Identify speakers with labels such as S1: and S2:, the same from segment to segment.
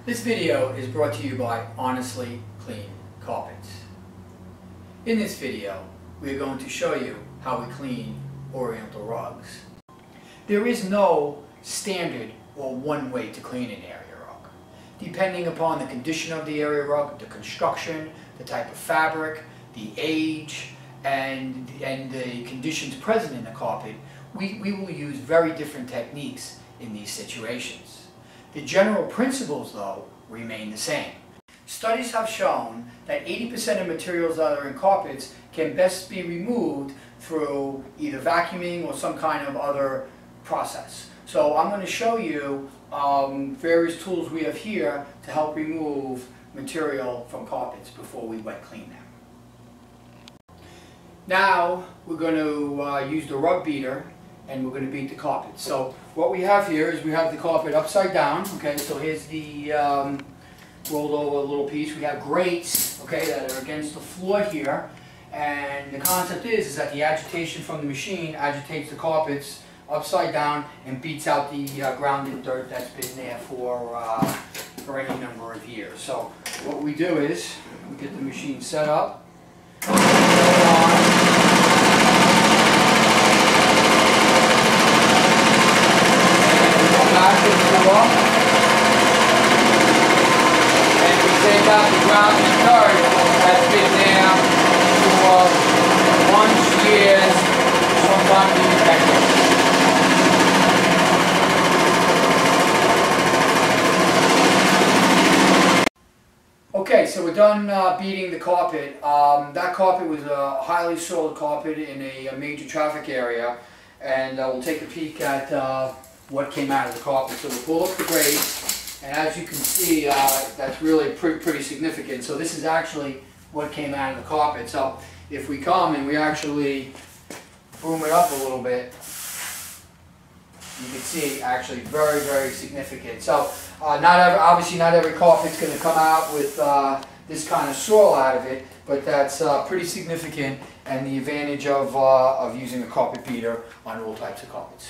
S1: This video is brought to you by Honestly Clean Carpets. In this video, we are going to show you how we clean Oriental rugs. There is no standard or one way to clean an area rug. Depending upon the condition of the area rug, the construction, the type of fabric, the age, and the conditions present in the carpet, we will use very different techniques in these situations. The general principles, though, remain the same. Studies have shown that 80% of materials that are in carpets can best be removed through either vacuuming or some kind of other process. So I'm going to show you various tools we have here to help remove material from carpets before we wet clean them. Now we're going to use the rug beater and we're going to beat the carpet. So what we have here is we have the carpet upside down. Okay, so here's the rolled over little piece. We have grates, okay, that are against the floor here. And the concept is that the agitation from the machine agitates the carpets upside down and beats out the grounded dirt that's been there for any number of years. So what we do is we get the machine set up. And we take out the grounded dirt that's been there for months, years, sometimes even decades. Okay, so we're done beating the carpet. That carpet was a highly soiled carpet in a major traffic area, and we'll take a peek at what came out of the carpet. So we'll pull up the grates, and as you can see, that's really pretty significant. So this is actually what came out of the carpet. So if we come and we actually boom it up a little bit, you can see actually very significant. So obviously not every carpet's going to come out with this kind of soil out of it, but that's pretty significant, and the advantage of using a carpet beater on all types of carpets.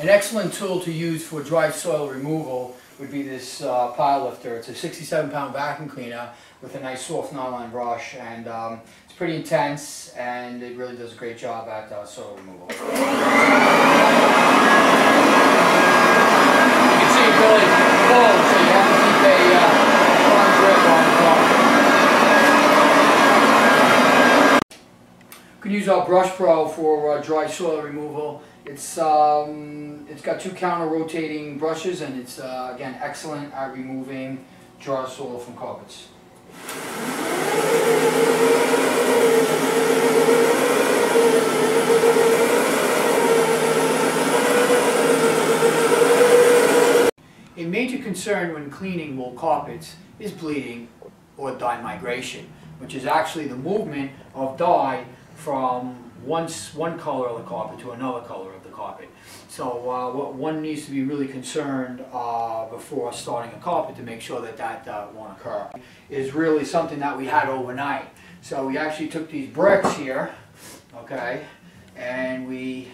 S1: An excellent tool to use for dry soil removal would be this pile lifter. It's a 67-pound vacuum cleaner with a nice soft nylon brush, and it's pretty intense, and it really does a great job at soil removal. You can see it really full, so you have to keep a firm grip on the carpet. You can use our Brush Pro for dry soil removal. It's got two counter-rotating brushes, and it's again excellent at removing dry soil from carpets. A major concern when cleaning wool carpets is bleeding or dye migration, which is actually the movement of dye from one color of the carpet to another color of the carpet. So what one needs to be really concerned before starting a carpet to make sure that won't occur is really something that we had overnight. So we actually took these bricks here, okay, and we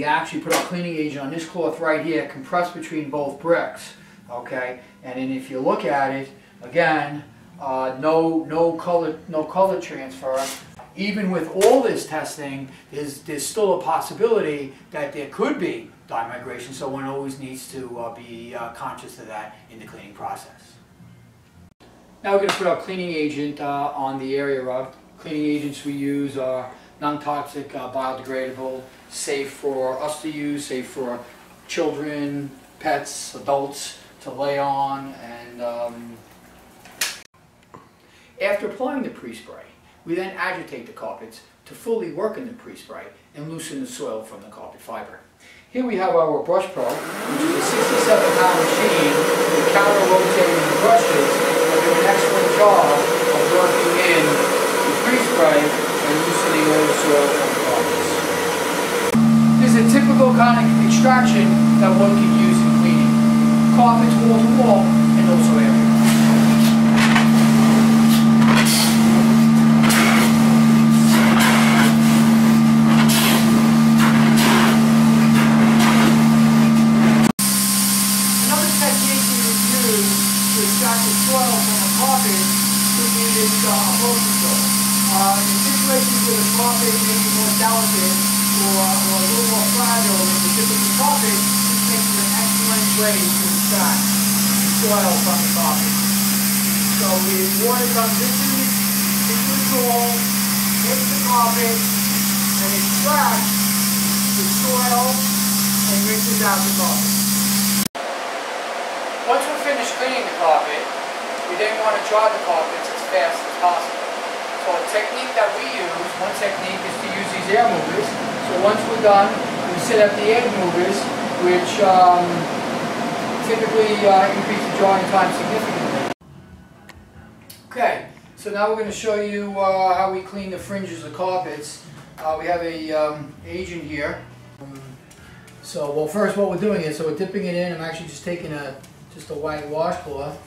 S1: actually put our cleaning agent on this cloth right here, compressed between both bricks, okay, and then if you look at it, again, no color transfer. Even with all this testing, there's still a possibility that there could be dye migration, so one always needs to be conscious of that in the cleaning process. Now we're going to put our cleaning agent on the area rug. Cleaning agents we use are non-toxic, biodegradable, safe for us to use, safe for children, pets, adults to lay on. And after applying the pre-spray, we then agitate the carpets to fully work in the pre-spray and loosen the soil from the carpet fiber. Here we have our Brush Pro, which is a 67-pound machine with counter-rotating brushes that do an excellent job of working in the pre-spray and loosening all the soil from the carpets. This is a typical kind of extraction that one can use in cleaning carpets wall to wall and also area. Technique upholstery. In situations where the carpet may be more delicate or a little more fragile than the typical carpet, this makes it an excellent way to extract soil from the carpet. So the water comes into the soil, hits the carpet, and extracts the soil and rinses out the carpet. Once we're finished cleaning the carpet, we then want to dry the carpets as fast as possible. So a technique that we use, one technique is to use these air movers. So once we're done, we set up the air movers, which typically increase the drying time significantly. Okay, so now we're going to show you how we clean the fringes of carpets. We have a agent here. So, well, first what we're doing is, so we're dipping it in. I'm actually just taking just a white washcloth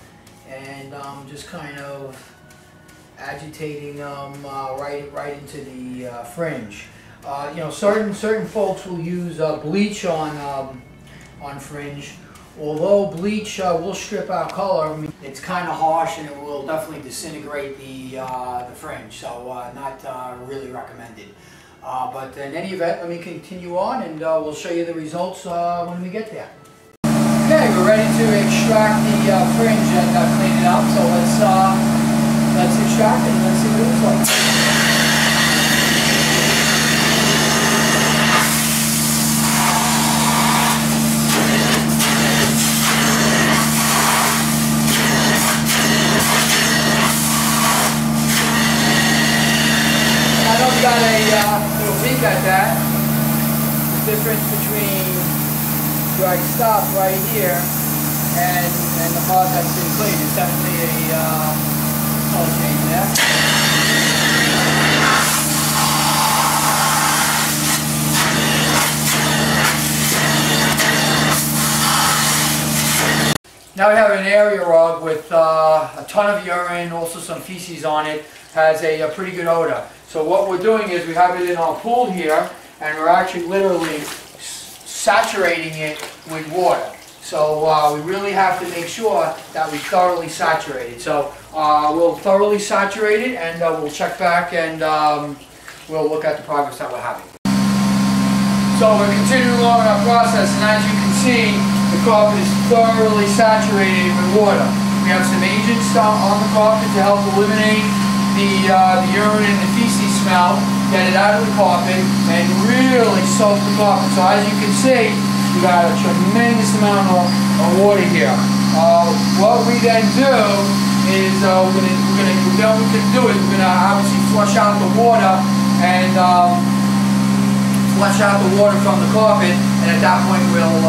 S1: and just kind of agitating them right into the fringe. You know, certain folks will use bleach on fringe. Although bleach will strip out color, I mean, it's kind of harsh and it will definitely disintegrate the fringe. So not really recommended. But in any event, let me continue on and we'll show you the results when we get there. Okay, we're ready to extract the fringe and clean it up. So let's extract it and let's see what it looks like. I know we got a little peek at that. The difference between where I stopped right here and the part that's been cleaned is definitely a color change there. Now we have an area rug with a ton of urine, also some feces on it. Has a pretty good odor. So what we're doing is we have it in our pool here, and we're actually literally saturating it with water. So we really have to make sure that we thoroughly saturate it. So we'll thoroughly saturate it, and we'll check back and we'll look at the progress that we're having. So we're continuing along in our process, and as you can see, the carpet is thoroughly saturated with water. We have some agents on the carpet to help eliminate the urine and the feces smell, get it out of the carpet, and really soak the carpet. So as you can see, we got a tremendous amount of water here. What we then do is we're gonna obviously flush out the water and flush out the water from the carpet, and at that point we'll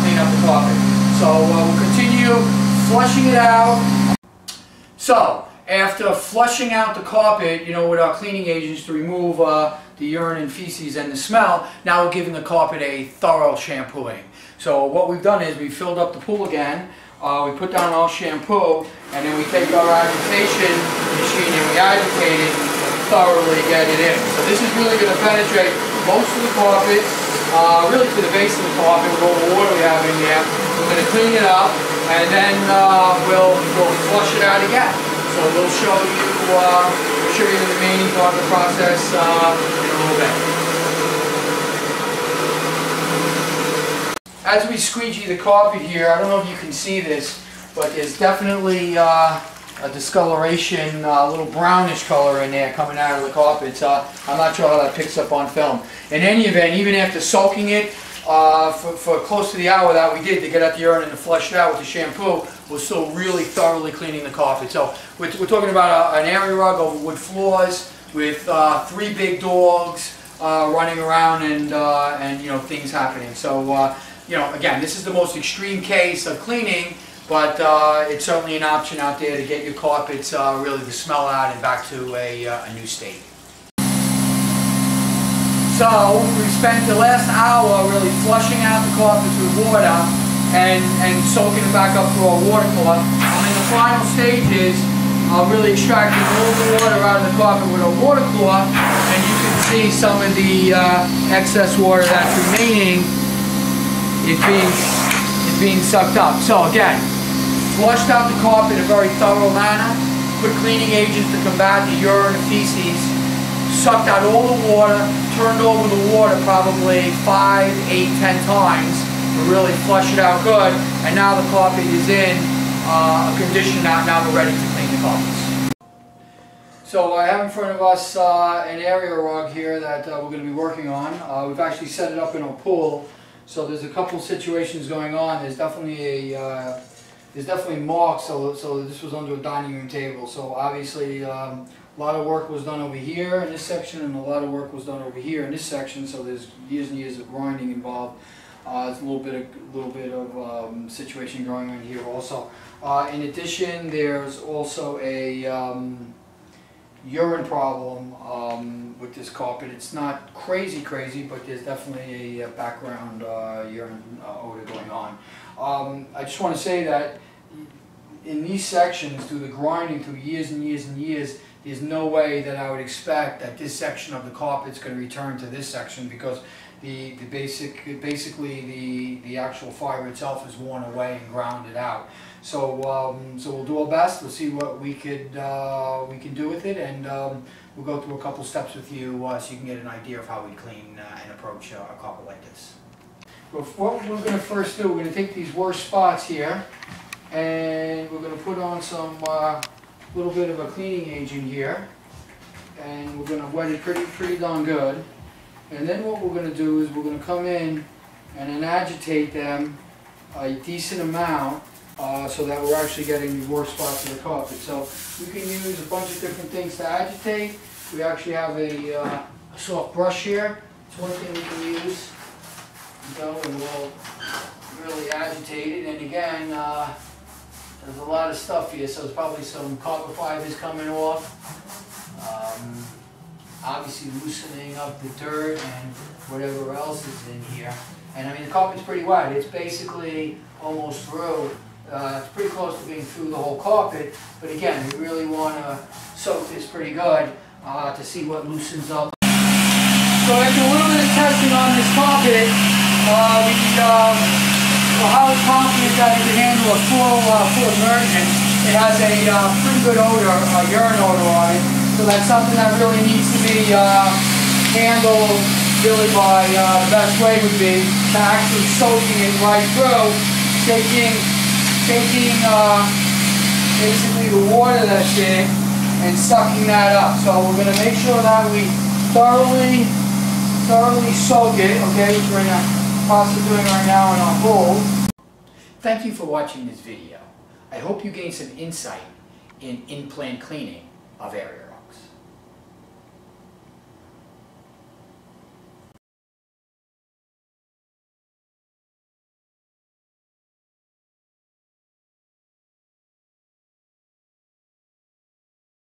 S1: clean up the carpet. So we'll continue flushing it out. So after flushing out the carpet, you know, with our cleaning agents to remove the urine and feces and the smell, now we're giving the carpet a thorough shampooing. So what we've done is we filled up the pool again, we put down our shampoo, and then we take our agitation machine and we agitate it and thoroughly get it in. So this is really going to penetrate most of the carpet, really to the base of the carpet with all the water we have in there. We're going to clean it up, and then we'll flush it out again. So we'll show you the remaining part of the process in a little bit. As we squeegee the carpet here, I don't know if you can see this, but there's definitely a discoloration, a little brownish color in there coming out of the carpet. I'm not sure how that picks up on film. In any event, even after soaking it for close to the hour that we did to get out the urine and to flush it out with the shampoo, we're still really thoroughly cleaning the carpet. So we're talking about an area rug over wood floors with 3 big dogs running around and you know, things happening. So you know, again, this is the most extreme case of cleaning, but it's certainly an option out there to get your carpets really the smell out and back to a new state. So we spent the last hour really flushing out the carpets with water and soaking it back up through our water cloth. I'm in the final stages of really extracting all the water out of the carpet with a water cloth, and you can see some of the excess water that's remaining is being sucked up. So again, flushed out the carpet in a very thorough manner, put cleaning agents to combat the urine and feces, sucked out all the water, turned over the water probably 5, 8, 10 times to really flush it out good, and now the carpet is in a condition now we're ready to clean the carpets. So I have in front of us an area rug here that we're going to be working on. We've actually set it up in a pool, so there's a couple situations going on. There's definitely marks, so this was under a dining room table. So obviously a lot of work was done over here in this section, and a lot of work was done over here in this section. So there's years and years of grinding involved. There's a little bit of situation going on here also. In addition, there's also a urine problem with this carpet. It's not crazy, but there's definitely a background urine odor going on. I just want to say that in these sections, through the grinding, through years and years and years, there's no way that I would expect that this section of the carpet is going to return to this section, because basically the actual fiber itself is worn away and grounded out. So we'll do our best. We'll see what we can do with it, and we'll go through a couple steps with you so you can get an idea of how we clean and approach a carpet like this. But what we're going to first do, we're going to take these worst spots here, and we're going to put on some little bit of a cleaning agent here, and we're going to wet it pretty darn good. And then what we're going to do is we're going to come in and then agitate them a decent amount so that we're actually getting the worst spots of the carpet. So we can use a bunch of different things to agitate. We actually have a soft brush here. It's one thing we can use. And we'll really agitate it. And again, there's a lot of stuff here, so there's probably some carpet fibers coming off. Obviously loosening up the dirt and whatever else is in here. And I mean, the carpet's pretty wet. It's basically almost through. It's pretty close to being through the whole carpet. But again, we really want to soak this pretty good to see what loosens up. So after a little bit of testing on this carpet, we're highly confident that it can handle a full immersion. It has a pretty good odor, a urine odor on it. So that's something that really needs to be handled really by the best way would be to actually soaking it right through, taking basically the water that's in and sucking that up. So we're going to make sure that we thoroughly soak it, okay, which we're in the process of doing right now in our bowl. Thank you for watching this video. I hope you gained some insight in in-plant cleaning of area